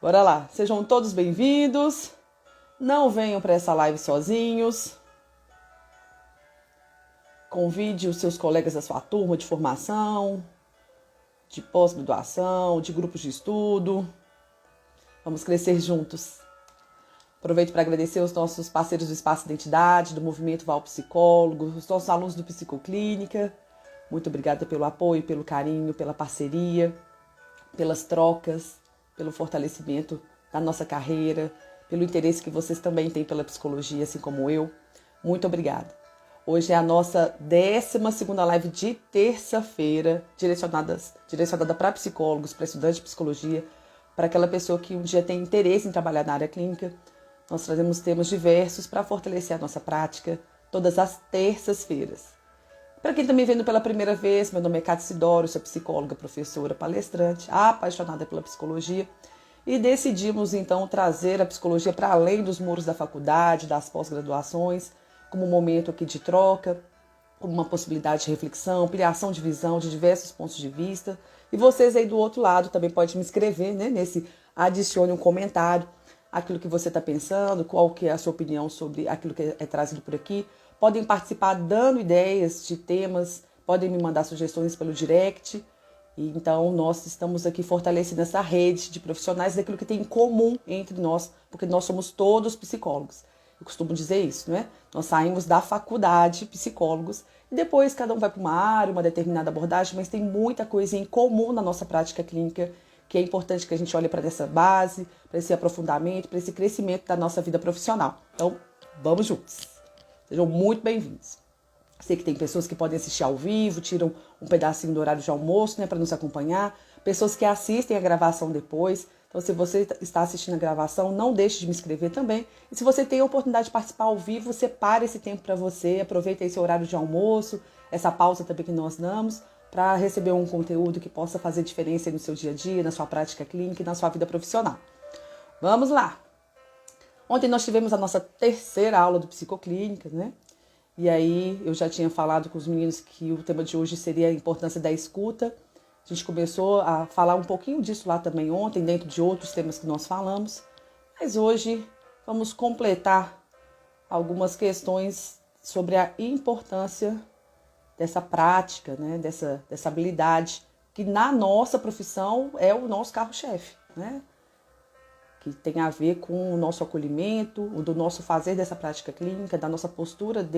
Bora lá, sejam todos bem-vindos. Não venham para essa live sozinhos. Convide os seus colegas da sua turma de formação, de pós-graduação, de grupos de estudo. Vamos crescer juntos. Aproveito para agradecer os nossos parceiros do Espaço Identidade, do Movimento Val Psicólogo, os nossos alunos do Psicoclínica. Muito obrigada pelo apoio, pelo carinho, pela parceria, pelas trocas, pelo fortalecimento da nossa carreira, pelo interesse que vocês também têm pela psicologia, assim como eu. Muito obrigada. Hoje é a nossa 12ª live de terça-feira, direcionada para psicólogos, para estudantes de psicologia, para aquela pessoa que um dia tem interesse em trabalhar na área clínica. Nós trazemos temas diversos para fortalecer a nossa prática, todas as terças-feiras. Para quem está me vendo pela primeira vez, meu nome é Cátia Sidório, sou psicóloga, professora, palestrante, apaixonada pela psicologia, e decidimos então trazer a psicologia para além dos muros da faculdade, das pós-graduações, como um momento aqui de troca, como uma possibilidade de reflexão, ampliação de visão de diversos pontos de vista. E vocês aí do outro lado também podem me escrever, né, adicione um comentário, aquilo que você está pensando, qual que é a sua opinião sobre aquilo que é trazido por aqui. Podem participar dando ideias de temas, podem me mandar sugestões pelo direct. E então nós estamos aqui fortalecendo essa rede de profissionais daquilo que tem em comum entre nós, porque nós somos todos psicólogos. Eu costumo dizer isso, não é? Nós saímos da faculdade, psicólogos, e depois cada um vai para uma área, uma determinada abordagem, mas tem muita coisa em comum na nossa prática clínica, que é importante que a gente olhe para essa base, para esse aprofundamento, para esse crescimento da nossa vida profissional. Então, vamos juntos. Sejam muito bem-vindos. Sei que tem pessoas que podem assistir ao vivo, tiram um pedacinho do horário de almoço, né, para nos acompanhar. Pessoas que assistem a gravação depois. Então, se você está assistindo a gravação, não deixe de me inscrever também. E se você tem a oportunidade de participar ao vivo, separe esse tempo para você, aproveite esse horário de almoço, essa pausa também que nós damos, para receber um conteúdo que possa fazer diferença no seu dia a dia, na sua prática clínica e na sua vida profissional. Vamos lá! Ontem nós tivemos a nossa 3ª aula do Psicoclínica, né? E aí eu já tinha falado com os meninos que o tema de hoje seria a importância da escuta. A gente começou a falar um pouquinho disso lá também ontem, dentro de outros temas que nós falamos. Mas hoje vamos completar algumas questões sobre a importância dessa prática, né? dessa habilidade, que na nossa profissão é o nosso carro-chefe, né? Que tem a ver com o nosso acolhimento, do nosso fazer dessa prática clínica, da nossa postura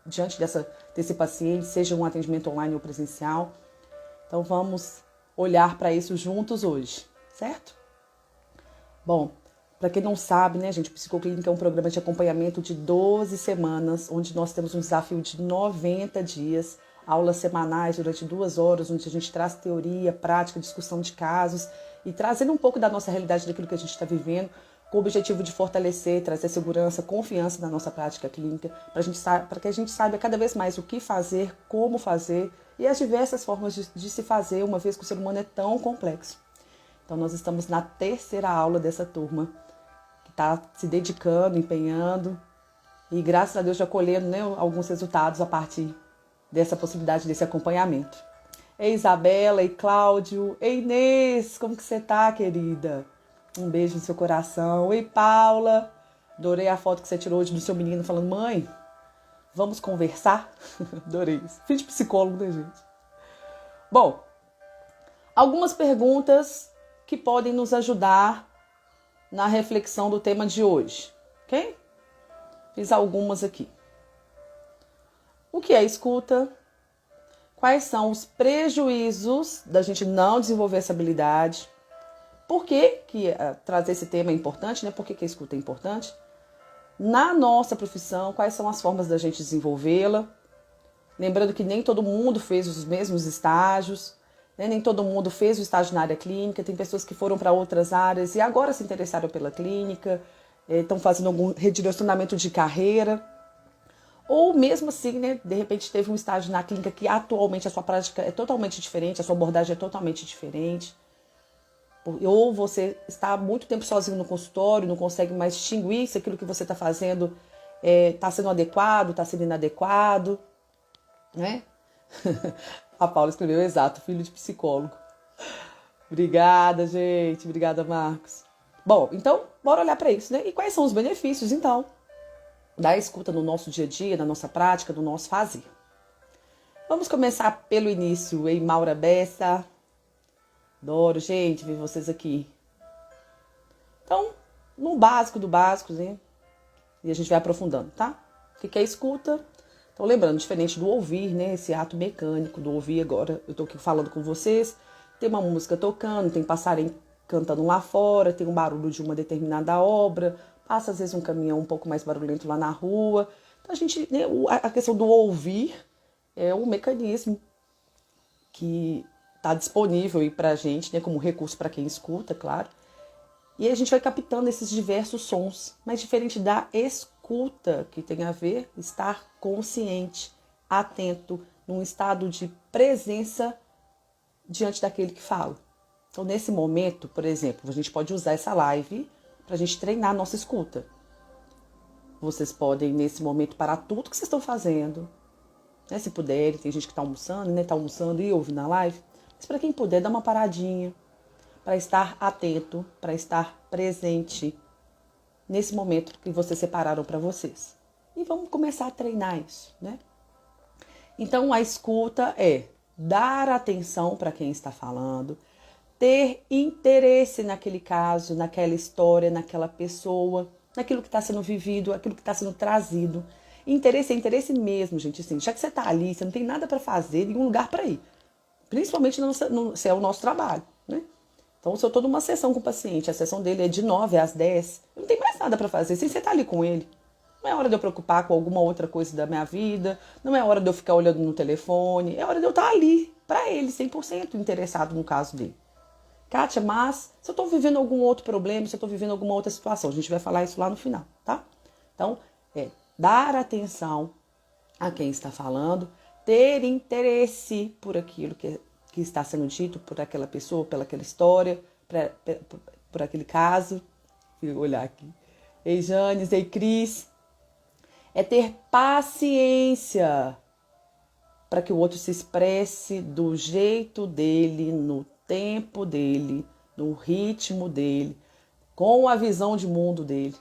diante desse paciente, seja um atendimento online ou presencial. Então vamos olhar para isso juntos hoje, certo? Bom, para quem não sabe, né, gente, o Psicoclínica é um programa de acompanhamento de 12 semanas, onde nós temos um desafio de 90 dias, aulas semanais durante 2 horas, onde a gente traz teoria, prática, discussão de casos e trazendo um pouco da nossa realidade, daquilo que a gente está vivendo, com o objetivo de fortalecer, trazer segurança, confiança na nossa prática clínica, para que a gente saiba cada vez mais o que fazer, como fazer e as diversas formas de se fazer, uma vez que o ser humano é tão complexo. Então nós estamos na 3ª aula dessa turma, que está se dedicando, empenhando e graças a Deus já colhendo, né, alguns resultados a partir dessa possibilidade, desse acompanhamento. Ei Isabela, ei Cláudio, ei Inês, como que você tá, querida? Um beijo no seu coração. Ei Paula, adorei a foto que você tirou hoje do seu menino falando, mãe, vamos conversar? Adorei isso. Filho de psicólogo, né, gente? Bom, algumas perguntas que podem nos ajudar na reflexão do tema de hoje, ok? Fiz algumas aqui. O que é escuta? Quais são os prejuízos da gente não desenvolver essa habilidade? Por que trazer esse tema é importante, né? Por que a escuta é importante? Na nossa profissão, quais são as formas da gente desenvolvê-la? Lembrando que nem todo mundo fez os mesmos estágios, né? Nem todo mundo fez o estágio na área clínica, tem pessoas que foram para outras áreas e agora se interessaram pela clínica, estão fazendo algum redirecionamento de carreira. Ou mesmo assim, né, de repente teve um estágio na clínica que atualmente a sua prática é totalmente diferente, a sua abordagem é totalmente diferente. Ou você está há muito tempo sozinho no consultório, não consegue mais distinguir se aquilo que você está fazendo está sendo adequado, está sendo inadequado, né? A Paula escreveu exato, filho de psicólogo. Obrigada, gente. Obrigada, Marcos. Bom, então, bora olhar para isso, né? E quais são os benefícios, então, da escuta no nosso dia a dia, na nossa prática, no nosso fazer? Vamos começar pelo início, hein, Maura Bessa? Adoro, gente, ver vocês aqui. Então, no básico do básico, né? E a gente vai aprofundando, tá? O que é escuta? Então, lembrando, diferente do ouvir, né? Esse ato mecânico do ouvir agora, eu tô aqui falando com vocês, tem uma música tocando, tem passarinho cantando lá fora, tem um barulho de uma determinada obra, passa às vezes um caminhão um pouco mais barulhento lá na rua. Então, a gente, né, a questão do ouvir é um mecanismo que está disponível aí pra gente, né, como recurso para quem escuta, claro. E a gente vai captando esses diversos sons, mas diferente da escuta, que tem a ver estar consciente, atento, num estado de presença diante daquele que fala. Então, nesse momento, por exemplo, a gente pode usar essa live para a gente treinar a nossa escuta. Vocês podem, nesse momento, parar tudo que vocês estão fazendo, né, se puderem. Tem gente que está almoçando, né, tá almoçando e ouve na live. Mas para quem puder, dá uma paradinha, para estar atento, para estar presente nesse momento que vocês separaram para vocês. E vamos começar a treinar isso, né? Então, a escuta é dar atenção para quem está falando, ter interesse naquele caso, naquela história, naquela pessoa, naquilo que está sendo vivido, aquilo que está sendo trazido. Interesse é interesse mesmo, gente. Assim, já que você está ali, você não tem nada para fazer, nenhum lugar para ir. Principalmente se é o nosso trabalho, né? Então, se eu estou numa sessão com o paciente, a sessão dele é de 9 às 10, eu não tenho mais nada para fazer, sem você estar ali com ele. Não é hora de eu preocupar com alguma outra coisa da minha vida, não é hora de eu ficar olhando no telefone, é hora de eu estar ali, para ele, 100% interessado no caso dele. Kátia, mas se eu estou vivendo algum outro problema, se eu estou vivendo alguma outra situação, a gente vai falar isso lá no final, tá? Então, dar atenção a quem está falando, ter interesse por aquilo que está sendo dito, por aquela pessoa, pelaquela história, por aquele caso. Vou olhar aqui. Ei, Janes, ei, Cris. É ter paciência para que o outro se expresse do jeito dele, no tempo dele, no ritmo dele, com a visão de mundo dele,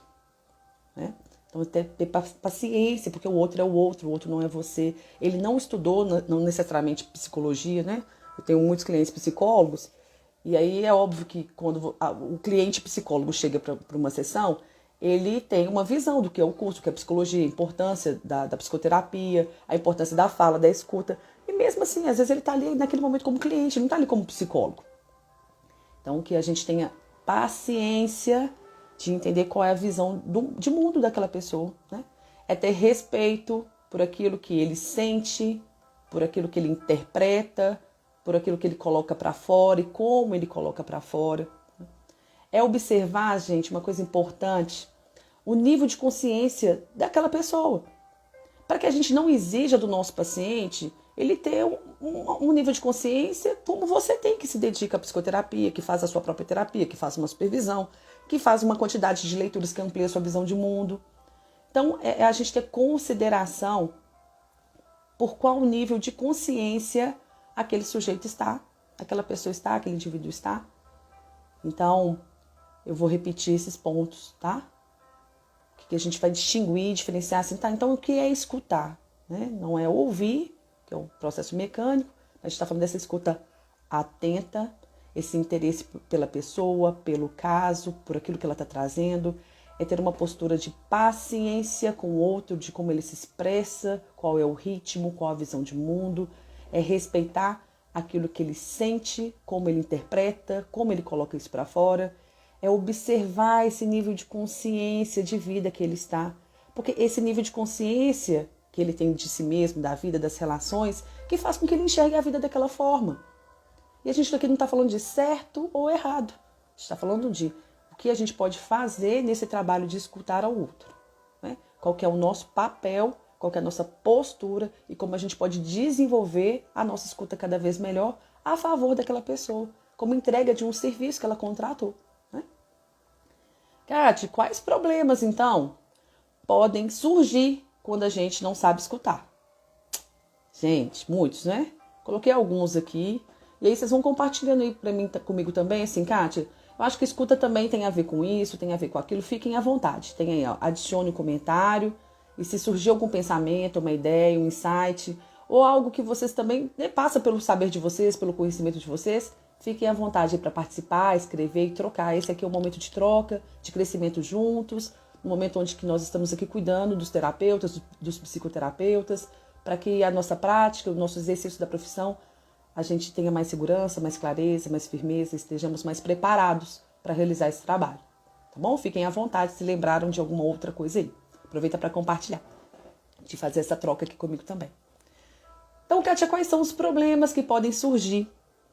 né? Então, ter paciência, porque o outro não é você. Ele não estudou, não necessariamente psicologia, né? Eu tenho muitos clientes psicólogos, e aí é óbvio que quando o cliente psicólogo chega para uma sessão, ele tem uma visão do que é o curso, do que é a psicologia, a importância da psicoterapia, a importância da fala, da escuta. E mesmo assim, às vezes ele está ali naquele momento como cliente, não está ali como psicólogo. Então, que a gente tenha paciência de entender qual é a visão de mundo daquela pessoa, né? É ter respeito por aquilo que ele sente, por aquilo que ele interpreta, por aquilo que ele coloca para fora e como ele coloca para fora. É observar, gente, uma coisa importante, o nível de consciência daquela pessoa. Para que a gente não exija do nosso paciente ele ter um nível de consciência como você tem, que se dedica à psicoterapia, que faz a sua própria terapia, que faz uma supervisão, que faz uma quantidade de leituras que amplia a sua visão de mundo. Então, é a gente ter consideração por qual nível de consciência aquele sujeito está, aquela pessoa está, aquele indivíduo está. Então, eu vou repetir esses pontos, tá? Que a gente vai distinguir, diferenciar assim, tá? Então, o que é escutar, né? Não é ouvir, que é um processo mecânico, a gente está falando dessa escuta atenta, esse interesse pela pessoa, pelo caso, por aquilo que ela está trazendo, é ter uma postura de paciência com o outro, de como ele se expressa, qual é o ritmo, qual a visão de mundo, é respeitar aquilo que ele sente, como ele interpreta, como ele coloca isso para fora, é observar esse nível de consciência de vida que ele está, porque esse nível de consciência que ele tem de si mesmo, da vida, das relações, que faz com que ele enxergue a vida daquela forma. E a gente aqui não está falando de certo ou errado, a gente está falando de o que a gente pode fazer nesse trabalho de escutar ao outro, né? Qual que é o nosso papel, qual que é a nossa postura e como a gente pode desenvolver a nossa escuta cada vez melhor a favor daquela pessoa, como entrega de um serviço que ela contratou, né? Kati, quais problemas, então, podem surgir quando a gente não sabe escutar? Gente, muitos, né? Coloquei alguns aqui. E aí vocês vão compartilhando aí comigo também, assim, Kátia, Eu acho que escuta também tem a ver com isso, tem a ver com aquilo. Fiquem à vontade. Tem aí, ó, adicione um comentário. E se surgir algum pensamento, uma ideia, um insight, ou algo que vocês também passa pelo saber de vocês, pelo conhecimento de vocês, fiquem à vontade para participar, escrever e trocar. Esse aqui é um momento de troca, de crescimento juntos, um momento onde que nós estamos aqui cuidando dos terapeutas, dos psicoterapeutas, para que a nossa prática, o nosso exercício da profissão, a gente tenha mais segurança, mais clareza, mais firmeza, estejamos mais preparados para realizar esse trabalho. Tá bom? Fiquem à vontade se lembraram de alguma outra coisa aí. Aproveita para compartilhar, de fazer essa troca aqui comigo também. Então, Kátia, quais são os problemas que podem surgir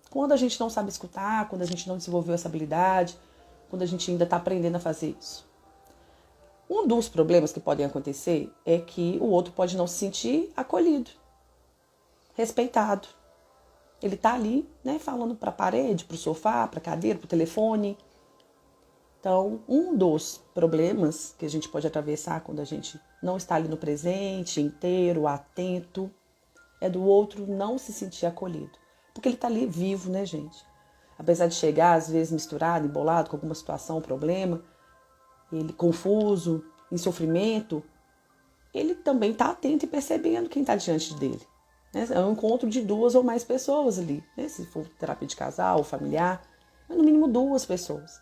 quando a gente não sabe escutar, quando a gente não desenvolveu essa habilidade, quando a gente ainda está aprendendo a fazer isso? Um dos problemas que podem acontecer é que o outro pode não se sentir acolhido, respeitado. Ele está ali, né, falando para a parede, para o sofá, para a cadeira, para o telefone. Então, um dos problemas que a gente pode atravessar quando a gente não está ali no presente, inteiro, atento, é do outro não se sentir acolhido. Porque ele está ali vivo, né, gente? Apesar de chegar, às vezes, misturado, embolado com alguma situação, problema, ele confuso, em sofrimento, ele também está atento e percebendo quem está diante dele. Né? É um encontro de 2 ou mais pessoas ali, né? Se for terapia de casal, familiar, mas no mínimo 2 pessoas.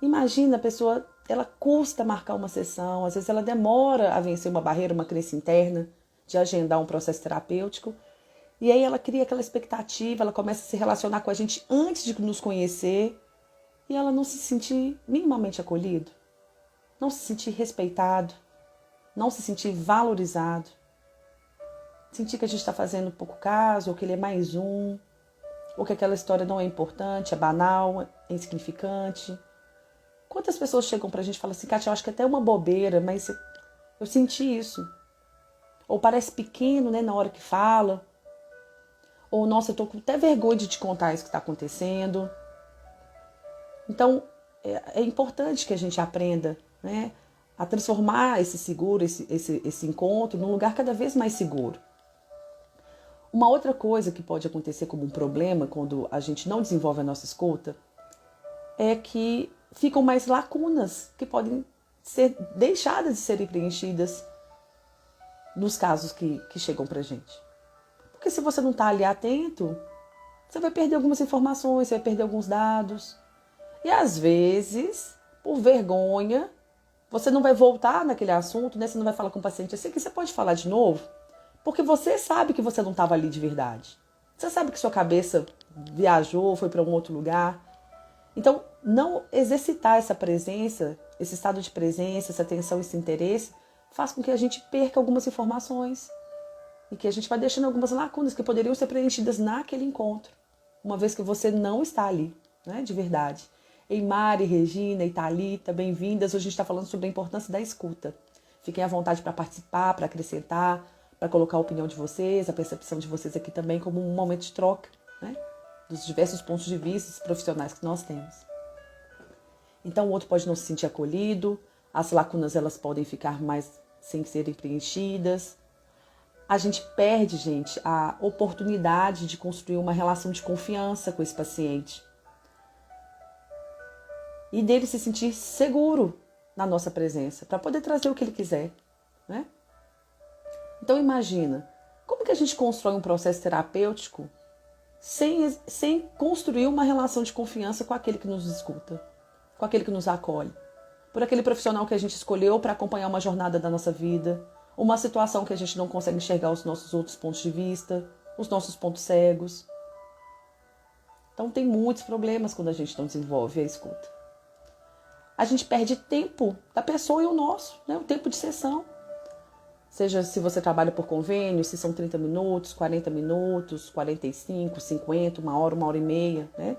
Imagina a pessoa, ela custa marcar uma sessão, às vezes ela demora a vencer uma barreira, uma crença interna, de agendar um processo terapêutico, e aí ela cria aquela expectativa, ela começa a se relacionar com a gente antes de nos conhecer, e ela não se sentir minimamente acolhido, não se sentir respeitado, não se sentir valorizado, sentir que a gente está fazendo pouco caso, ou que ele é mais um, ou que aquela história não é importante, é banal, é insignificante. Quantas pessoas chegam pra gente e falam assim, Kátia, eu acho que é até uma bobeira, mas eu senti isso. Ou parece pequeno, né, na hora que fala. Ou, nossa, eu tô com até vergonha de te contar isso que está acontecendo. Então, é importante que a gente aprenda, né, a transformar esse seguro, esse encontro num lugar cada vez mais seguro. Uma outra coisa que pode acontecer como um problema quando a gente não desenvolve a nossa escuta é que ficam mais lacunas que podem ser deixadas de serem preenchidas nos casos que chegam pra gente. Porque se você não tá ali atento, você vai perder algumas informações, você vai perder alguns dados. E às vezes, por vergonha, você não vai voltar naquele assunto, né? Você não vai falar com o paciente assim, que você pode falar de novo, porque você sabe que você não estava ali de verdade. Você sabe que sua cabeça viajou, foi para um outro lugar. Então, não exercitar essa presença, esse estado de presença, essa atenção, esse interesse, faz com que a gente perca algumas informações e que a gente vai deixando algumas lacunas que poderiam ser preenchidas naquele encontro, uma vez que você não está ali, né, de verdade. Mari, Regina e Thalita, bem-vindas. Hoje a gente está falando sobre a importância da escuta. Fiquem à vontade para participar, para acrescentar, para colocar a opinião de vocês, a percepção de vocês aqui também como um momento de troca, né, dos diversos pontos de vista profissionais que nós temos. Então o outro pode não se sentir acolhido, as lacunas elas podem ficar mais sem serem preenchidas. A gente perde, gente, a oportunidade de construir uma relação de confiança com esse paciente. E dele se sentir seguro na nossa presença, para poder trazer o que ele quiser, né? Então imagina, como que a gente constrói um processo terapêutico sem construir uma relação de confiança com aquele que nos escuta, com aquele que nos acolhe, por aquele profissional que a gente escolheu para acompanhar uma jornada da nossa vida, uma situação que a gente não consegue enxergar os nossos outros pontos de vista, os nossos pontos cegos. Então tem muitos problemas quando a gente não desenvolve a escuta. A gente perde tempo da pessoa e o nosso, né? O tempo de sessão. Seja se você trabalha por convênio, se são 30 minutos, 40 minutos, 45, 50, 1 hora e meia, né?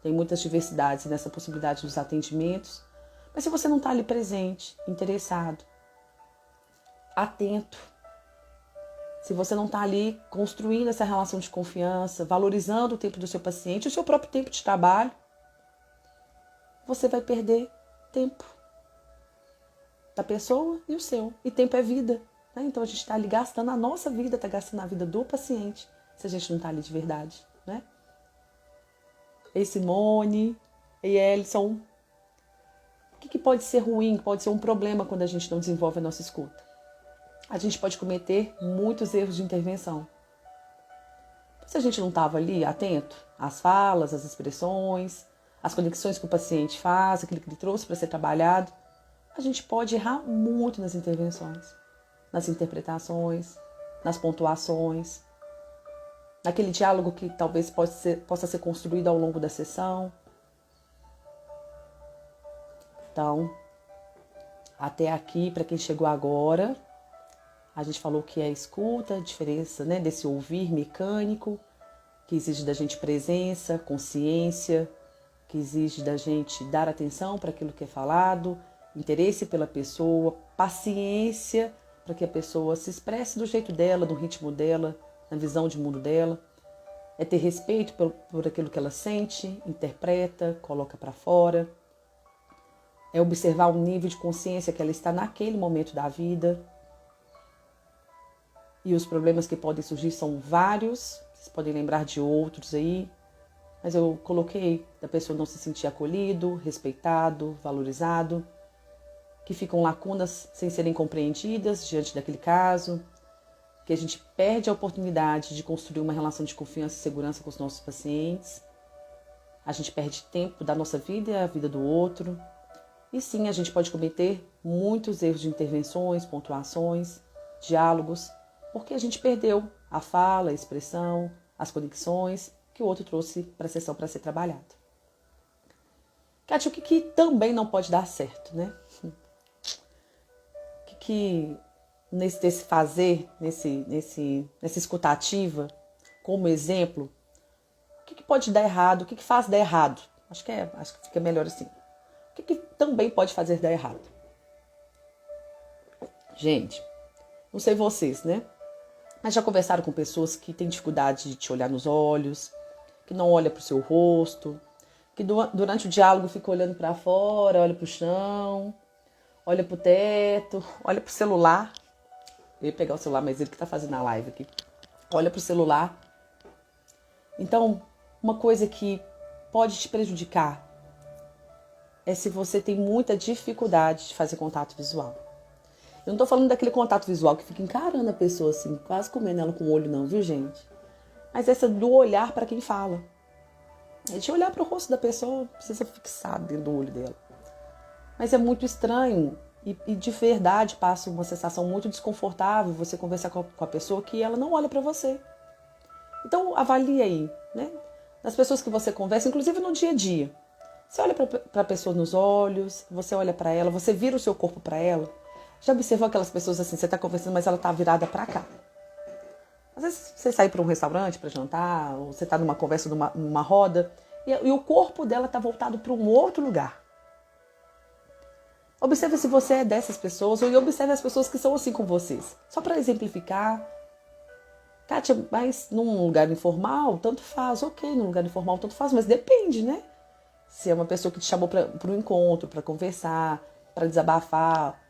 Tem muitas diversidades nessa possibilidade dos atendimentos. Mas se você não está ali presente, interessado, atento, se você não está ali construindo essa relação de confiança, valorizando o tempo do seu paciente, o seu próprio tempo de trabalho, você vai perder tempo da pessoa e o seu. E tempo é vida, né? Então a gente está ali gastando a nossa vida, está gastando a vida do paciente, se a gente não está ali de verdade, né? Ei, Simone, E Ellison, o que pode ser ruim, pode ser um problema quando a gente não desenvolve a nossa escuta? A gente pode cometer muitos erros de intervenção. Se a gente não estava ali atento às falas, às expressões, às conexões que o paciente faz, aquilo que ele trouxe para ser trabalhado, a gente pode errar muito nas intervenções, nas interpretações, nas pontuações, naquele diálogo que talvez possa ser construído ao longo da sessão. Então, até aqui, para quem chegou agora, a gente falou que é a escuta, a diferença, né, desse ouvir mecânico, que exige da gente presença, consciência, que exige da gente dar atenção para aquilo que é falado, interesse pela pessoa, paciência para que a pessoa se expresse do jeito dela, do ritmo dela, na visão de mundo dela. É ter respeito por aquilo que ela sente, interpreta, coloca para fora. É observar o nível de consciência que ela está naquele momento da vida. E os problemas que podem surgir são vários, vocês podem lembrar de outros aí, mas eu coloquei da pessoa não se sentir acolhido, respeitado, valorizado, que ficam lacunas sem serem compreendidas diante daquele caso, que a gente perde a oportunidade de construir uma relação de confiança e segurança com os nossos pacientes, a gente perde tempo da nossa vida e a vida do outro, e sim, a gente pode cometer muitos erros de intervenções, pontuações, diálogos, porque a gente perdeu a fala, a expressão, as conexões que o outro trouxe para a sessão para ser trabalhado. Kátia, o que também não pode dar certo, né? O que nesse fazer, nessa escutativa, como exemplo, o que pode dar errado, o que faz dar errado? Acho que fica melhor assim. O que também pode fazer dar errado? Gente, não sei vocês, né? Mas já conversaram com pessoas que têm dificuldade de te olhar nos olhos, que não olha para o seu rosto, que durante o diálogo fica olhando para fora, olha para o chão, olha para o teto, olha para o celular. Eu ia pegar o celular, mas ele que está fazendo a live aqui. Olha para o celular. Então, uma coisa que pode te prejudicar é se você tem muita dificuldade de fazer contato visual. Eu não tô falando daquele contato visual que fica encarando a pessoa assim, quase comendo ela com o olho não, viu, gente? Mas essa do olhar para quem fala. É de olhar para o rosto da pessoa, não precisa fixar dentro do olho dela. Mas é muito estranho e de verdade passa uma sensação muito desconfortável você conversar com a pessoa que ela não olha para você. Então avalie aí, né? Das pessoas que você conversa, inclusive no dia a dia. Você olha para a pessoa nos olhos, você olha para ela, você vira o seu corpo para ela. Já observou aquelas pessoas assim, você está conversando, mas ela está virada para cá? Às vezes você sai para um restaurante para jantar, ou você está numa conversa, numa roda, e o corpo dela está voltado para um outro lugar. Observe se você é dessas pessoas, ou observe as pessoas que são assim com vocês. Só para exemplificar. Kátia, mas num lugar informal, tanto faz. Ok, num lugar informal, tanto faz, mas depende, né? Se é uma pessoa que te chamou para um encontro, para conversar, para desabafar.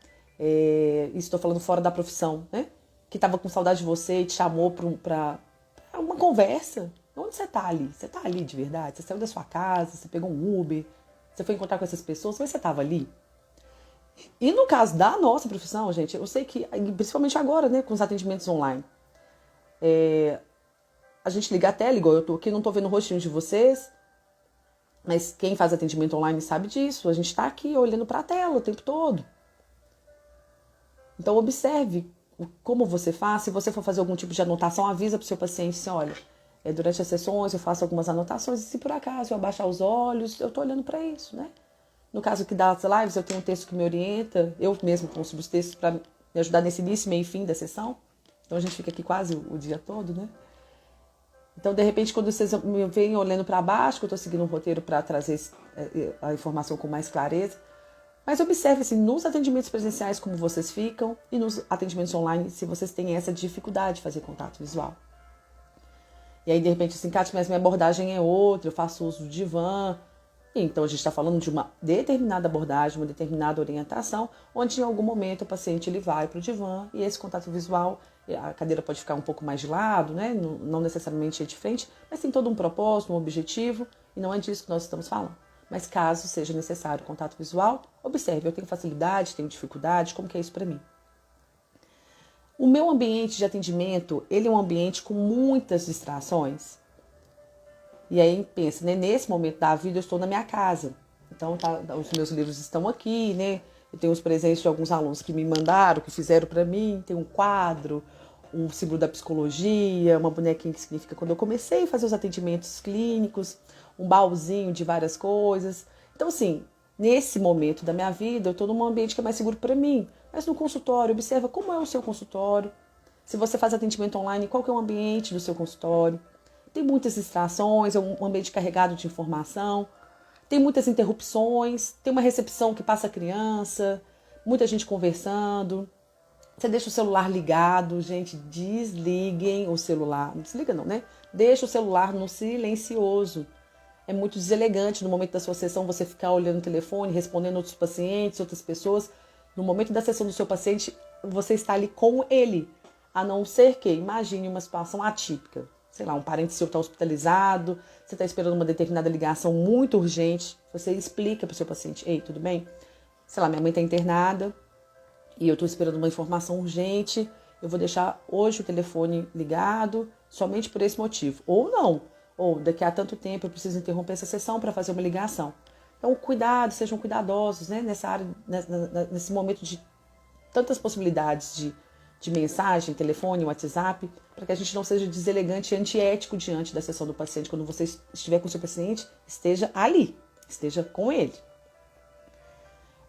Estou falando fora da profissão, né? Que estava com saudade de você e te chamou para uma conversa. Onde você está ali? Você está ali de verdade? Você saiu da sua casa, você pegou um Uber, você foi encontrar com essas pessoas, mas você estava ali? E no caso da nossa profissão, gente, eu sei que, principalmente agora, né, com os atendimentos online, a gente liga a tela, igual eu tô aqui, não tô vendo o rostinho de vocês, mas quem faz atendimento online sabe disso. A gente tá aqui olhando para a tela o tempo todo. Então observe como você faz. Se você for fazer algum tipo de anotação, avisa pro seu paciente assim, olha, durante as sessões eu faço algumas anotações e se por acaso eu abaixar os olhos, eu tô olhando para isso, né? No caso aqui das lives, eu tenho um texto que me orienta, eu mesmo construo os textos para me ajudar nesse início, meio e fim da sessão. Então a gente fica aqui quase o dia todo, né? Então, de repente, quando vocês me veem olhando para baixo, que eu estou seguindo um roteiro para trazer a informação com mais clareza, mas observe assim, nos atendimentos presenciais como vocês ficam e nos atendimentos online se vocês têm essa dificuldade de fazer contato visual. E aí, de repente, assim, Kátia, mas minha abordagem é outra, eu faço uso do divã. Então, a gente está falando de uma determinada abordagem, uma determinada orientação, onde em algum momento o paciente ele vai para o divã e esse contato visual, a cadeira pode ficar um pouco mais de lado, né? Não necessariamente é de frente, mas tem todo um propósito, um objetivo, e não é disso que nós estamos falando. Mas caso seja necessário contato visual, observe, eu tenho facilidade, tenho dificuldade, como que é isso para mim? O meu ambiente de atendimento, ele é um ambiente com muitas distrações. E aí pensa, né? Nesse momento da vida eu estou na minha casa. Então os meus livros estão aqui, né? Eu tenho os presentes de alguns alunos que me mandaram, que fizeram para mim. Tem um quadro, um símbolo da psicologia, uma bonequinha que significa quando eu comecei a fazer os atendimentos clínicos, um baúzinho de várias coisas. Então assim, nesse momento da minha vida eu estou num ambiente que é mais seguro para mim. Mas no consultório, observa como é o seu consultório. Se você faz atendimento online, qual que é o ambiente do seu consultório? Tem muitas distrações, é um ambiente carregado de informação, tem muitas interrupções, tem uma recepção que passa a criança, muita gente conversando. Você deixa o celular ligado, gente, desliguem o celular. Não desliga não, né? Deixa o celular no silencioso. É muito deselegante no momento da sua sessão você ficar olhando o telefone, respondendo outros pacientes, outras pessoas. No momento da sessão do seu paciente, você está ali com ele. A não ser que, imagine uma situação atípica. Sei lá, um parente seu está hospitalizado, você está esperando uma determinada ligação muito urgente, você explica para o seu paciente, ei, tudo bem? Sei lá, minha mãe está internada e eu estou esperando uma informação urgente, eu vou deixar hoje o telefone ligado somente por esse motivo. Ou não, ou daqui a tanto tempo eu preciso interromper essa sessão para fazer uma ligação. Então, cuidado, sejam cuidadosos, né? Nessa área, nesse momento de tantas possibilidades de mensagem, telefone, WhatsApp, para que a gente não seja deselegante e antiético diante da sessão do paciente. Quando você estiver com o seu paciente, esteja ali, esteja com ele.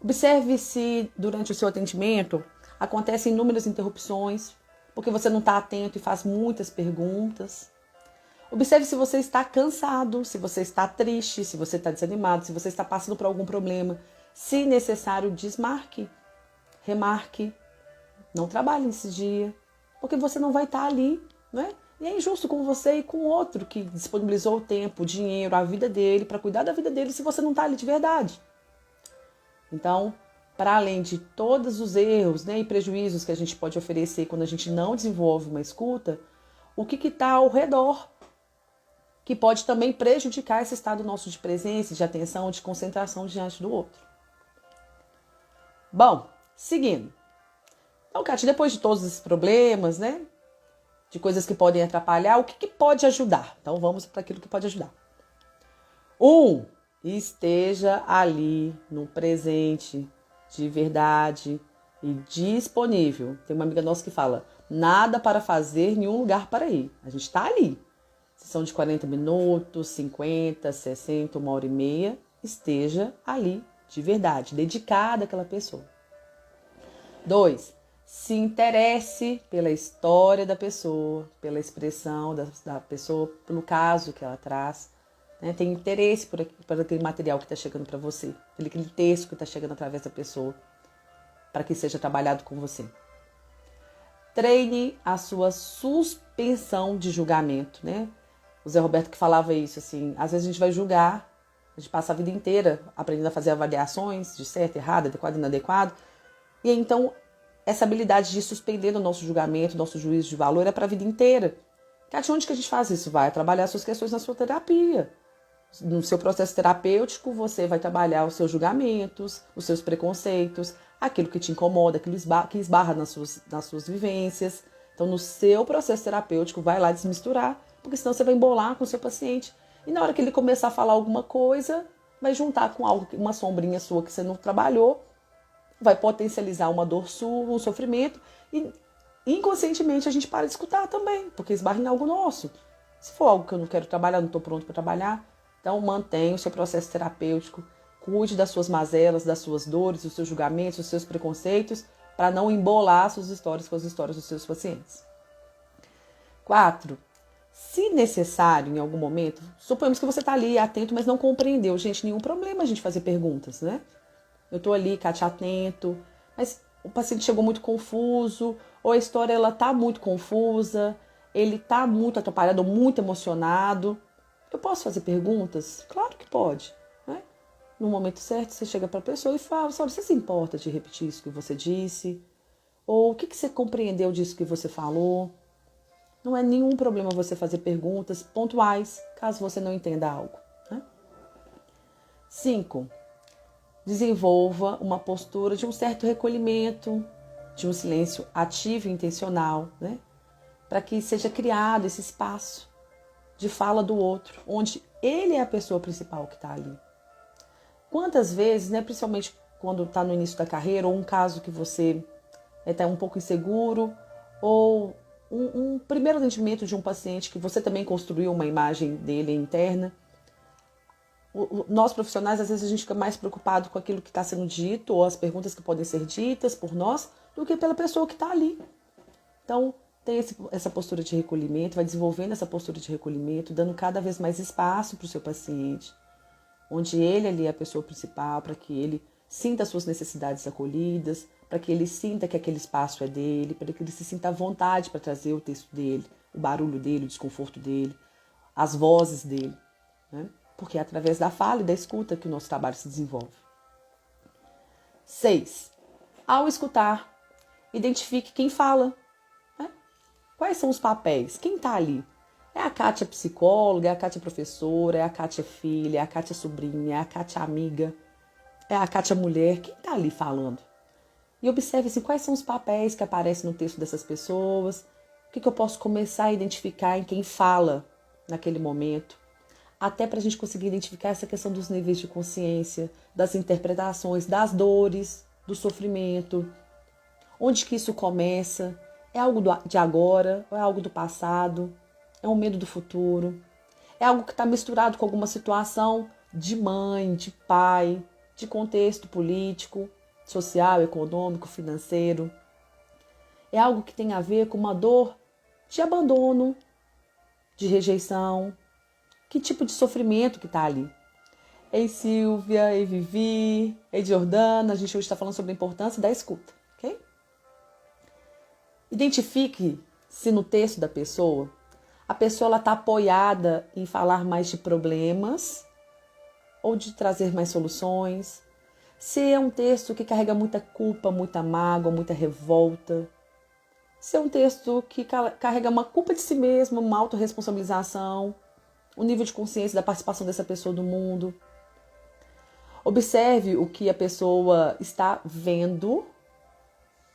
Observe se durante o seu atendimento acontecem inúmeras interrupções, porque você não está atento e faz muitas perguntas. Observe se você está cansado, se você está triste, se você está desanimado, se você está passando por algum problema. Se necessário, desmarque, remarque. Não trabalhe nesse dia, porque você não vai estar ali, né? E é injusto com você e com o outro que disponibilizou o tempo, o dinheiro, a vida dele, para cuidar da vida dele, se você não está ali de verdade. Então, para além de todos os erros, né, e prejuízos que a gente pode oferecer quando a gente não desenvolve uma escuta, o que está ao redor, que pode também prejudicar esse estado nosso de presença, de atenção, de concentração diante do outro. Bom, seguindo. Então, Kátia, depois de todos esses problemas, né, de coisas que podem atrapalhar, o que pode ajudar? Então, vamos para aquilo que pode ajudar. 1. Esteja ali no presente, de verdade e disponível. Tem uma amiga nossa que fala, nada para fazer, nenhum lugar para ir. A gente está ali. Sessão de 40 minutos, 50, 60, 1h30. Esteja ali de verdade, dedicada àquela pessoa. 2. Se interesse pela história da pessoa, pela expressão da pessoa, pelo caso que ela traz. Né? Tem interesse por aquele material que está chegando para você, pelo aquele texto que está chegando através da pessoa, para que seja trabalhado com você. Treine a sua suspensão de julgamento. Né? O Zé Roberto que falava isso, assim, às vezes a gente vai julgar, a gente passa a vida inteira aprendendo a fazer avaliações de certo, errado, adequado e inadequado, e então essa habilidade de suspender o nosso julgamento, nosso juízo de valor é para a vida inteira. Kátia, onde que a gente faz isso? Vai trabalhar suas questões na sua terapia. No seu processo terapêutico, você vai trabalhar os seus julgamentos, os seus preconceitos, aquilo que te incomoda, aquilo que esbarra nas suas vivências. Então, no seu processo terapêutico, vai lá desmisturar, porque senão você vai embolar com o seu paciente. E na hora que ele começar a falar alguma coisa, vai juntar com algo, uma sombrinha sua que você não trabalhou, vai potencializar uma dor sua, um sofrimento, e inconscientemente a gente para de escutar também, porque esbarra em algo nosso. Se for algo que eu não quero trabalhar, não estou pronto para trabalhar, então mantenha o seu processo terapêutico, cuide das suas mazelas, das suas dores, dos seus julgamentos, dos seus preconceitos, para não embolar suas histórias com as histórias dos seus pacientes. 4. Se necessário, em algum momento, suponhamos que você está ali atento, mas não compreendeu. Gente, nenhum problema a gente fazer perguntas, né? Eu estou ali, Kátia, atento, mas o paciente chegou muito confuso, ou a história está muito confusa, ele está muito atrapalhado, muito emocionado. Eu posso fazer perguntas? Claro que pode. Né? No momento certo, você chega para a pessoa e fala, você se importa de repetir isso que você disse? Ou o que você compreendeu disso que você falou? Não é nenhum problema você fazer perguntas pontuais, caso você não entenda algo. Né? 5. Desenvolva uma postura de um certo recolhimento, de um silêncio ativo e intencional, né? Para que seja criado esse espaço de fala do outro, onde ele é a pessoa principal que está ali. Quantas vezes, né, principalmente quando está no início da carreira, ou um caso que você está um pouco inseguro, ou um primeiro atendimento de um paciente que você também construiu uma imagem dele interna, nós profissionais, às vezes a gente fica mais preocupado com aquilo que está sendo dito, ou as perguntas que podem ser ditas por nós, do que pela pessoa que está ali. Então, tem essa postura de recolhimento, vai desenvolvendo essa postura de recolhimento, dando cada vez mais espaço para o seu paciente, onde ele ali é a pessoa principal, para que ele sinta as suas necessidades acolhidas, para que ele sinta que aquele espaço é dele, para que ele se sinta à vontade para trazer o texto dele, o barulho dele, o desconforto dele, as vozes dele, né? Porque é através da fala e da escuta que o nosso trabalho se desenvolve. 6. Ao escutar, identifique quem fala. Quais são os papéis? Quem está ali? É a Kátia psicóloga, é a Kátia professora, é a Kátia filha, é a Kátia sobrinha, é a Kátia amiga, é a Kátia mulher. Quem está ali falando? E observe assim, quais são os papéis que aparecem no texto dessas pessoas, o que eu posso começar a identificar em quem fala naquele momento, até para a gente conseguir identificar essa questão dos níveis de consciência, das interpretações, das dores, do sofrimento, onde que isso começa. É algo de agora ou é algo do passado? É um medo do futuro? É algo que está misturado com alguma situação de mãe, de pai, de contexto político, social, econômico, financeiro? É algo que tem a ver com uma dor de abandono, de rejeição? Que tipo de sofrimento que está ali? Ei Silvia, ei Vivi, ei Jordana, a gente hoje está falando sobre a importância da escuta, ok? Identifique se no texto da pessoa, a pessoa está apoiada em falar mais de problemas ou de trazer mais soluções. Se é um texto que carrega muita culpa, muita mágoa, muita revolta. Se é um texto que carrega uma culpa de si mesma, uma autorresponsabilização, o nível de consciência da participação dessa pessoa do mundo. Observe o que a pessoa está vendo,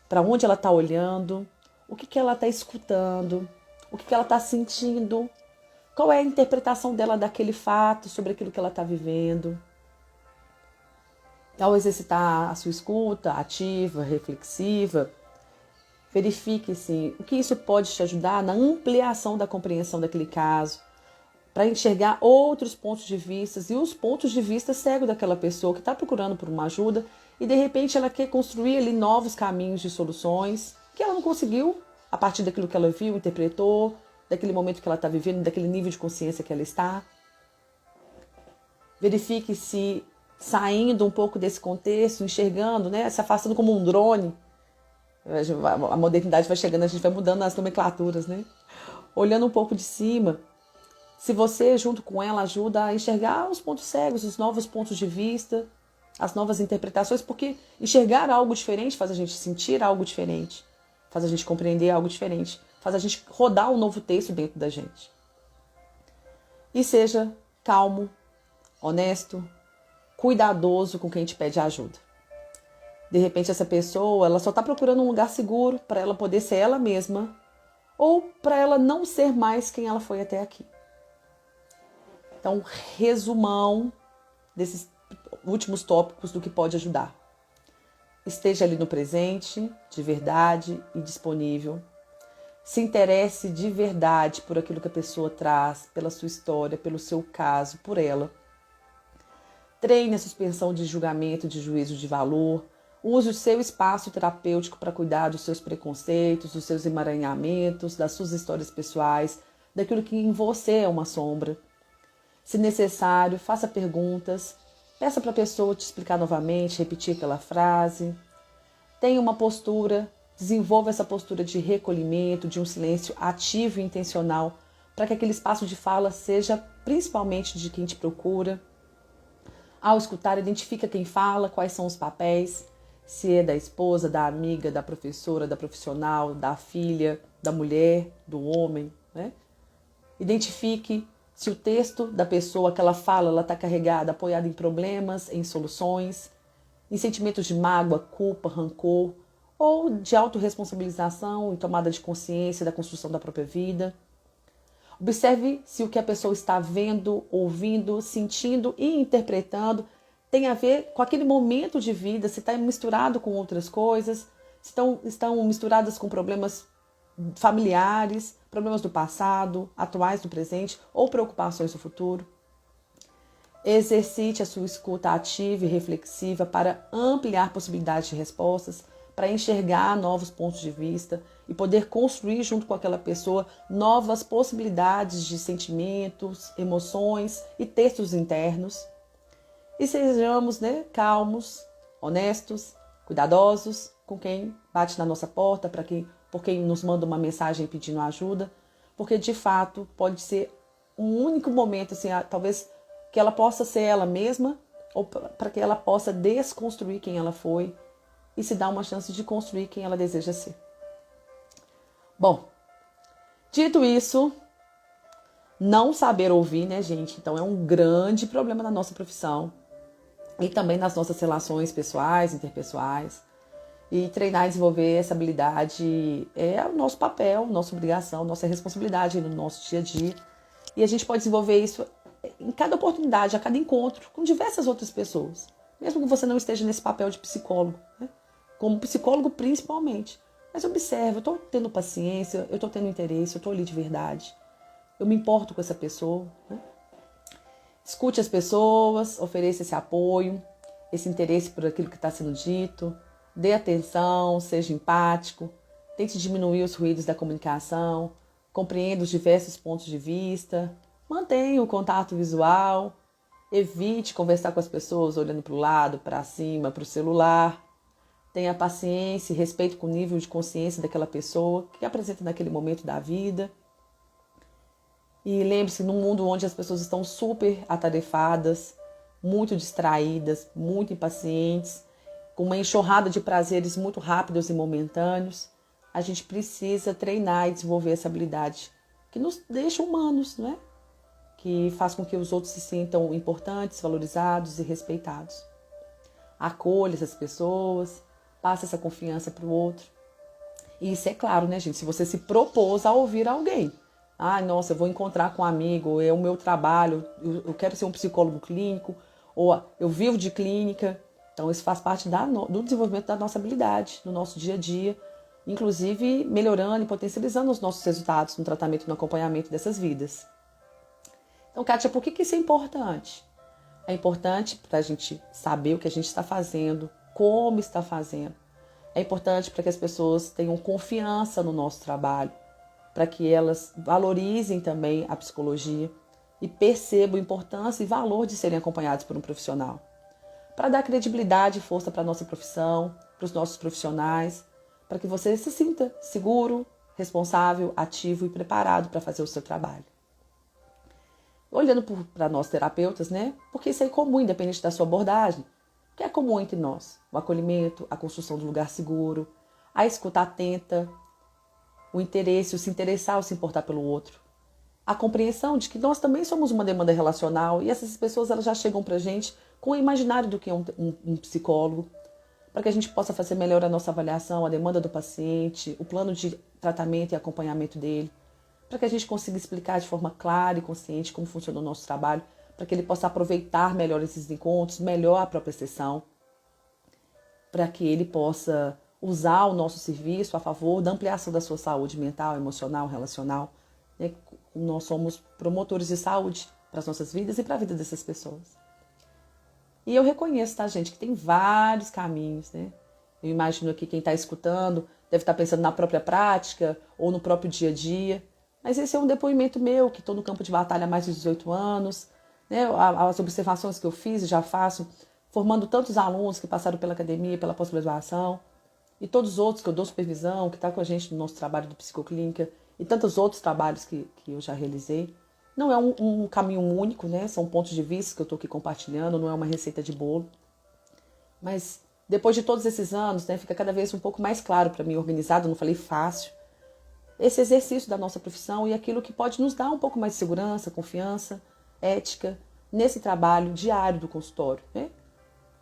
para onde ela está olhando, o que ela está escutando, o que ela está sentindo, qual é a interpretação dela daquele fato, sobre aquilo que ela está vivendo. Ao exercitar a sua escuta ativa, reflexiva, verifique assim, o que isso pode te ajudar na ampliação da compreensão daquele caso, para enxergar outros pontos de vista e os pontos de vista cegos daquela pessoa que está procurando por uma ajuda e de repente ela quer construir ali novos caminhos de soluções que ela não conseguiu a partir daquilo que ela viu, interpretou, daquele momento que ela está vivendo, daquele nível de consciência que ela está. Verifique se saindo um pouco desse contexto, enxergando, né, se afastando como um drone. A modernidade vai chegando, a gente vai mudando as nomenclaturas, né? Olhando um pouco de cima, se você, junto com ela, ajuda a enxergar os pontos cegos, os novos pontos de vista, as novas interpretações, porque enxergar algo diferente faz a gente sentir algo diferente, faz a gente compreender algo diferente, faz a gente rodar um novo texto dentro da gente. E seja calmo, honesto, cuidadoso com quem te pede ajuda. De repente essa pessoa ela só está procurando um lugar seguro para ela poder ser ela mesma ou para ela não ser mais quem ela foi até aqui. Então, resumão desses últimos tópicos do que pode ajudar. Esteja ali no presente, de verdade e disponível. Se interesse de verdade por aquilo que a pessoa traz, pela sua história, pelo seu caso, por ela. Treine a suspensão de julgamento, de juízo de valor. Use o seu espaço terapêutico para cuidar dos seus preconceitos, dos seus emaranhamentos, das suas histórias pessoais, daquilo que em você é uma sombra. Se necessário, faça perguntas, peça para a pessoa te explicar novamente, repetir aquela frase. Tenha uma postura, desenvolva essa postura de recolhimento, de um silêncio ativo e intencional, para que aquele espaço de fala seja principalmente de quem te procura. Ao escutar, identifica quem fala, quais são os papéis, se é da esposa, da amiga, da professora, da profissional, da filha, da mulher, do homem, né? Identifique Se o texto da pessoa que ela fala, ela está carregada, apoiada em problemas, em soluções, em sentimentos de mágoa, culpa, rancor, ou de autorresponsabilização e tomada de consciência da construção da própria vida. Observe se o que a pessoa está vendo, ouvindo, sentindo e interpretando tem a ver com aquele momento de vida, se está misturado com outras coisas, se estão misturadas com problemas familiares, problemas do passado, atuais do presente ou preocupações do futuro. Exercite a sua escuta ativa e reflexiva para ampliar possibilidades de respostas, para enxergar novos pontos de vista e poder construir junto com aquela pessoa novas possibilidades de sentimentos, emoções e textos internos. E sejamos, calmos, honestos, cuidadosos com quem bate na nossa porta, por quem nos manda uma mensagem pedindo ajuda, porque de fato pode ser um único momento, assim, talvez que ela possa ser ela mesma, ou para que ela possa desconstruir quem ela foi e se dar uma chance de construir quem ela deseja ser. Bom, dito isso, não saber ouvir, né, gente? Então é um grande problema na nossa profissão e também nas nossas relações pessoais, interpessoais. E treinar e desenvolver essa habilidade é o nosso papel, nossa obrigação, nossa responsabilidade no nosso dia a dia. E a gente pode desenvolver isso em cada oportunidade, a cada encontro, com diversas outras pessoas. Mesmo que você não esteja nesse papel de psicólogo, né? Como psicólogo principalmente. Mas observe, eu estou tendo paciência, eu estou tendo interesse, eu estou ali de verdade. Eu me importo com essa pessoa, né? Escute as pessoas, ofereça esse apoio, esse interesse por aquilo que está sendo dito. Dê atenção, seja empático, tente diminuir os ruídos da comunicação, compreenda os diversos pontos de vista, mantenha o contato visual, evite conversar com as pessoas olhando para o lado, para cima, para o celular. Tenha paciência e respeito com o nível de consciência daquela pessoa que apresenta naquele momento da vida. E lembre-se, num mundo onde as pessoas estão super atarefadas, muito distraídas, muito impacientes, com uma enxurrada de prazeres muito rápidos e momentâneos, a gente precisa treinar e desenvolver essa habilidade que nos deixa humanos, não é? Que faz com que os outros se sintam importantes, valorizados e respeitados. Acolha essas pessoas, passe essa confiança para o outro. E isso é claro, né, gente? Se você se propôs a ouvir alguém. Ah, nossa, eu vou encontrar com um amigo, é o meu trabalho, eu quero ser um psicólogo clínico, ou eu vivo de clínica. Então, isso faz parte do desenvolvimento da nossa habilidade, no nosso dia a dia, inclusive melhorando e potencializando os nossos resultados no tratamento e no acompanhamento dessas vidas. Então, Kátia, por que isso é importante? É importante para a gente saber o que a gente está fazendo, como está fazendo. É importante para que as pessoas tenham confiança no nosso trabalho, para que elas valorizem também a psicologia e percebam a importância e valor de serem acompanhados por um profissional. Para dar credibilidade e força para a nossa profissão, para os nossos profissionais, para que você se sinta seguro, responsável, ativo e preparado para fazer o seu trabalho. Olhando para nós terapeutas, né? Porque isso é comum, independente da sua abordagem. O que é comum entre nós? O acolhimento, a construção do lugar seguro, a escuta atenta, o interesse, o se interessar, o se importar pelo outro. A compreensão de que nós também somos uma demanda relacional e essas pessoas elas já chegam para a gente com o imaginário do que é um psicólogo, para que a gente possa fazer melhor a nossa avaliação, a demanda do paciente, o plano de tratamento e acompanhamento dele, para que a gente consiga explicar de forma clara e consciente como funciona o nosso trabalho, para que ele possa aproveitar melhor esses encontros, melhor a própria sessão, para que ele possa usar o nosso serviço a favor da ampliação da sua saúde mental, emocional, relacional. Né? Nós somos promotores de saúde para as nossas vidas e para a vida dessas pessoas. E eu reconheço, tá, gente, que tem vários caminhos, né? Eu imagino aqui quem está escutando deve estar pensando na própria prática ou no próprio dia a dia. Mas esse é um depoimento meu, que estou no campo de batalha há mais de 18 anos. Né? As observações que eu fiz e já faço, formando tantos alunos que passaram pela academia, pela pós-graduação, e todos os outros que eu dou supervisão, que estão com a gente no nosso trabalho de psicoclínica, e tantos outros trabalhos que eu já realizei. Não é um caminho único, né? São pontos de vista que eu estou aqui compartilhando, não é uma receita de bolo. Mas depois de todos esses anos, né, fica cada vez um pouco mais claro para mim, organizado, não falei fácil, esse exercício da nossa profissão e aquilo que pode nos dar um pouco mais de segurança, confiança, ética, nesse trabalho diário do consultório, né?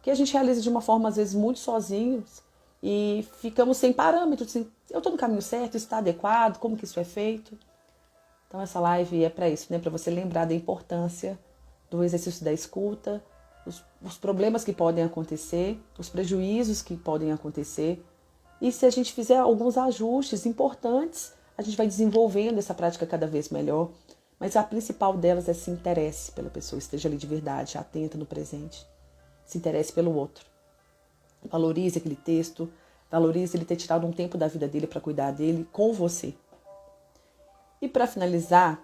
Que a gente realiza de uma forma, às vezes, muito sozinhos e ficamos sem parâmetros, assim, eu estou no caminho certo, isso está adequado, como que isso é feito? Então essa live é para isso, né? Para você lembrar da importância do exercício da escuta, os problemas que podem acontecer, os prejuízos que podem acontecer. E se a gente fizer alguns ajustes importantes, a gente vai desenvolvendo essa prática cada vez melhor. Mas a principal delas é se interesse pela pessoa, esteja ali de verdade, atenta no presente. Se interesse pelo outro. Valorize aquele texto, valorize ele ter tirado um tempo da vida dele para cuidar dele com você. E para finalizar,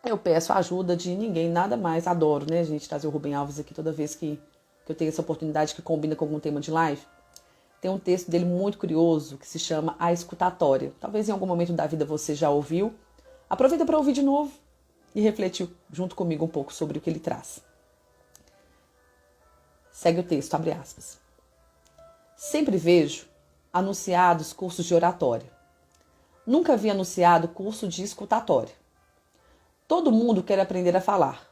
eu peço a ajuda de ninguém, nada mais. Adoro, né, gente, trazer o Rubem Alves aqui toda vez que eu tenho essa oportunidade que combina com algum tema de live. Tem um texto dele muito curioso que se chama A Escutatória. Talvez em algum momento da vida você já ouviu. Aproveita para ouvir de novo e refletir junto comigo um pouco sobre o que ele traz. Segue o texto, abre aspas. Sempre vejo anunciados cursos de oratória. Nunca vi anunciado curso de escutatória. Todo mundo quer aprender a falar.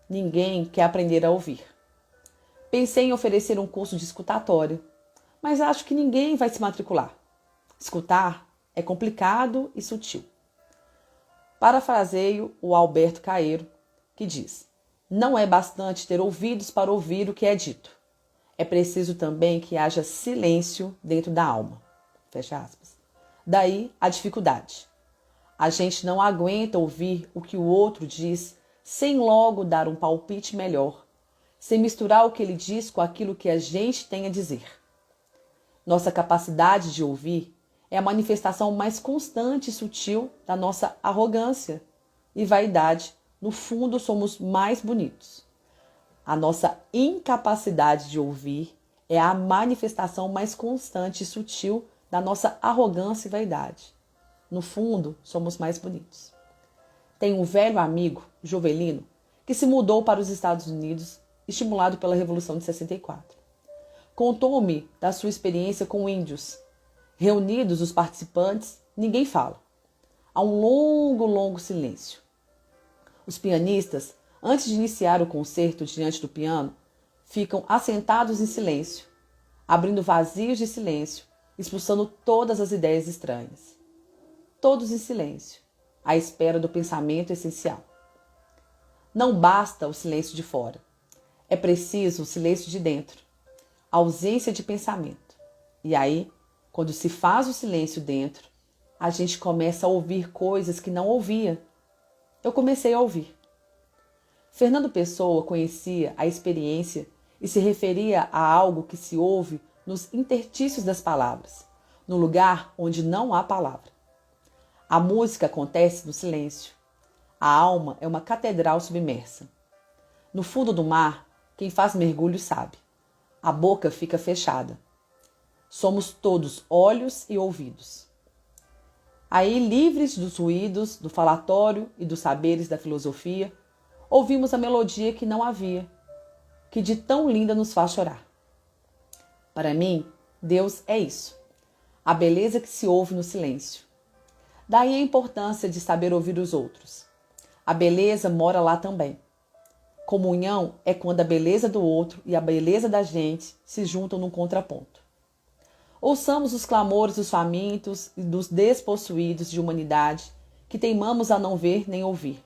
Ninguém quer aprender a ouvir. Pensei em oferecer um curso de escutatória, mas acho que ninguém vai se matricular. Escutar é complicado e sutil. Parafraseio o Alberto Caeiro, que diz: não é bastante ter ouvidos para ouvir o que é dito. É preciso também que haja silêncio dentro da alma. Fecha aspas. Daí a dificuldade. A gente não aguenta ouvir o que o outro diz sem logo dar um palpite melhor, sem misturar o que ele diz com aquilo que a gente tem a dizer. Nossa capacidade de ouvir é a manifestação mais constante e sutil da nossa arrogância e vaidade. No fundo, somos mais bonitos. A nossa incapacidade de ouvir é a manifestação mais constante e sutil da nossa arrogância e vaidade. No fundo, somos mais bonitos. Tenho um velho amigo, Jovelino, que se mudou para os Estados Unidos, estimulado pela Revolução de 64. Contou-me da sua experiência com índios. Reunidos os participantes, ninguém fala. Há um longo silêncio. Os pianistas, antes de iniciar o concerto diante do piano, ficam assentados em silêncio, abrindo vazios de silêncio, expulsando todas as ideias estranhas. Todos em silêncio, à espera do pensamento essencial. Não basta o silêncio de fora. É preciso o silêncio de dentro, a ausência de pensamento. E aí, quando se faz o silêncio dentro, a gente começa a ouvir coisas que não ouvia. Eu comecei a ouvir. Fernando Pessoa conhecia a experiência e se referia a algo que se ouve nos interstícios das palavras, no lugar onde não há palavra. A música acontece no silêncio. A alma é uma catedral submersa. No fundo do mar, quem faz mergulho sabe. A boca fica fechada. Somos todos olhos e ouvidos. Aí, livres dos ruídos, do falatório e dos saberes da filosofia, ouvimos a melodia que não havia, que de tão linda nos faz chorar. Para mim, Deus é isso, a beleza que se ouve no silêncio. Daí a importância de saber ouvir os outros. A beleza mora lá também. Comunhão é quando a beleza do outro e a beleza da gente se juntam num contraponto. Ouçamos os clamores dos famintos e dos despossuídos de humanidade que teimamos a não ver nem ouvir.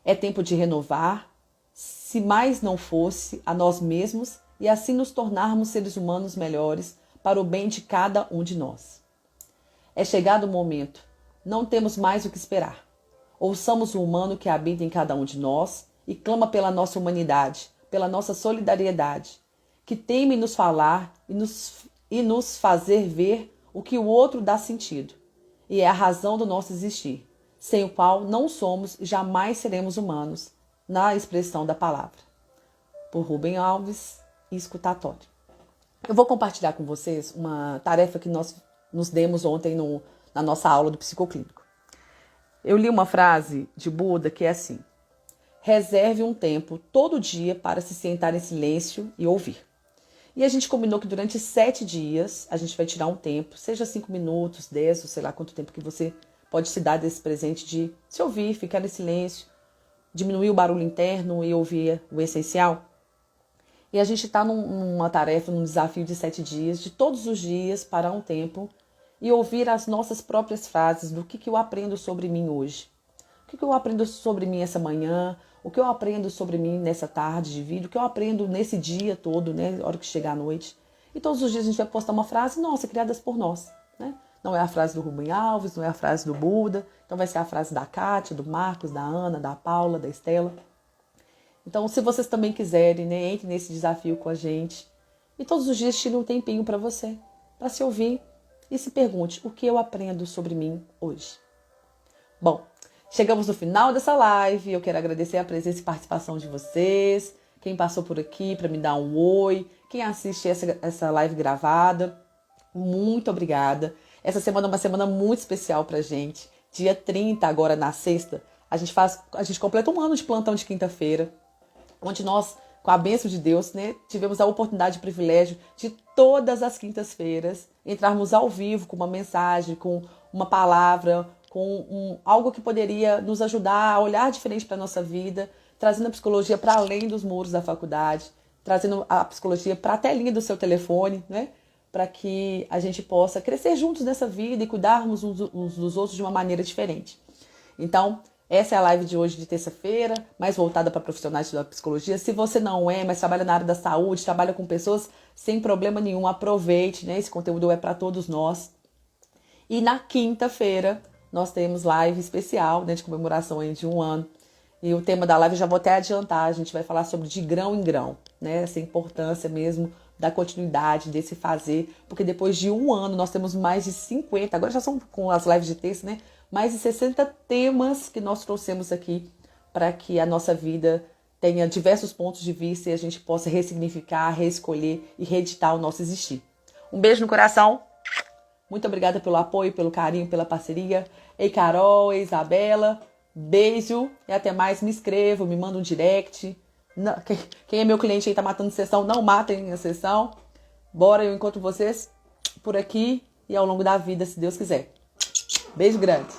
É tempo de renovar, se mais não fosse, a nós mesmos e assim nos tornarmos seres humanos melhores para o bem de cada um de nós. É chegado o momento, não temos mais o que esperar. Ouçamos o humano que habita em cada um de nós e clama pela nossa humanidade, pela nossa solidariedade, que teme nos falar e nos fazer ver o que o outro dá sentido, e é a razão do nosso existir, sem o qual não somos e jamais seremos humanos, na expressão da palavra. Por Rubem Alves, Escutatório. Eu vou compartilhar com vocês uma tarefa que nós nos demos ontem na nossa aula do psicoclínico. Eu li uma frase de Buda que é assim: reserve um tempo todo dia para se sentar em silêncio e ouvir. E a gente combinou que durante 7 dias a gente vai tirar um tempo, seja 5 minutos, 10, ou sei lá quanto tempo que você pode se dar desse presente de se ouvir, ficar em silêncio, diminuir o barulho interno e ouvir o essencial. E a gente está numa tarefa, num desafio de 7 dias, de todos os dias parar um tempo e ouvir as nossas próprias frases do que eu aprendo sobre mim hoje. O que eu aprendo sobre mim essa manhã, o que eu aprendo sobre mim nessa tarde de vídeo, o que eu aprendo nesse dia todo, né, na hora que chegar a noite. E todos os dias a gente vai postar uma frase nossa, criadas por nós, né? Não é a frase do Rubem Alves, não é a frase do Buda, então vai ser a frase da Kátia, do Marcos, da Ana, da Paula, da Estela. Então, se vocês também quiserem, né, entre nesse desafio com a gente. E todos os dias tire um tempinho para você, para se ouvir e se pergunte o que eu aprendo sobre mim hoje. Bom, chegamos no final dessa live. Eu quero agradecer a presença e participação de vocês. Quem passou por aqui para me dar um oi. Quem assiste essa live gravada. Muito obrigada. Essa semana é uma semana muito especial pra gente. Dia 30, agora na sexta, a gente completa um ano de plantão de quinta-feira, onde nós, com a bênção de Deus, né, tivemos a oportunidade e o privilégio de todas as quintas-feiras entrarmos ao vivo com uma mensagem, com uma palavra, com algo que poderia nos ajudar a olhar diferente para a nossa vida, trazendo a psicologia para além dos muros da faculdade, trazendo a psicologia para a telinha do seu telefone, né? Para que a gente possa crescer juntos nessa vida e cuidarmos uns dos outros de uma maneira diferente. Então, essa é a live de hoje de terça-feira, mais voltada para profissionais da psicologia. Se você não é, mas trabalha na área da saúde, trabalha com pessoas, sem problema nenhum, aproveite, né? Esse conteúdo é para todos nós. E na quinta-feira, nós temos live especial, né, de comemoração aí de um ano. E o tema da live eu já vou até adiantar, a gente vai falar sobre de grão em grão, né? Essa importância mesmo da continuidade, desse fazer, porque depois de um ano nós temos mais de 50, agora já são com as lives de terça, né? Mais de 60 temas que nós trouxemos aqui para que a nossa vida tenha diversos pontos de vista e a gente possa ressignificar, reescolher e reeditar o nosso existir. Um beijo no coração. Muito obrigada pelo apoio, pelo carinho, pela parceria. Ei, Carol, ei, Isabela. Beijo e até mais. Me inscrevam, me mandam um direct. Não, quem é meu cliente aí tá matando sessão, não matem a sessão. Bora, eu encontro vocês por aqui e ao longo da vida, se Deus quiser. Beijo grande.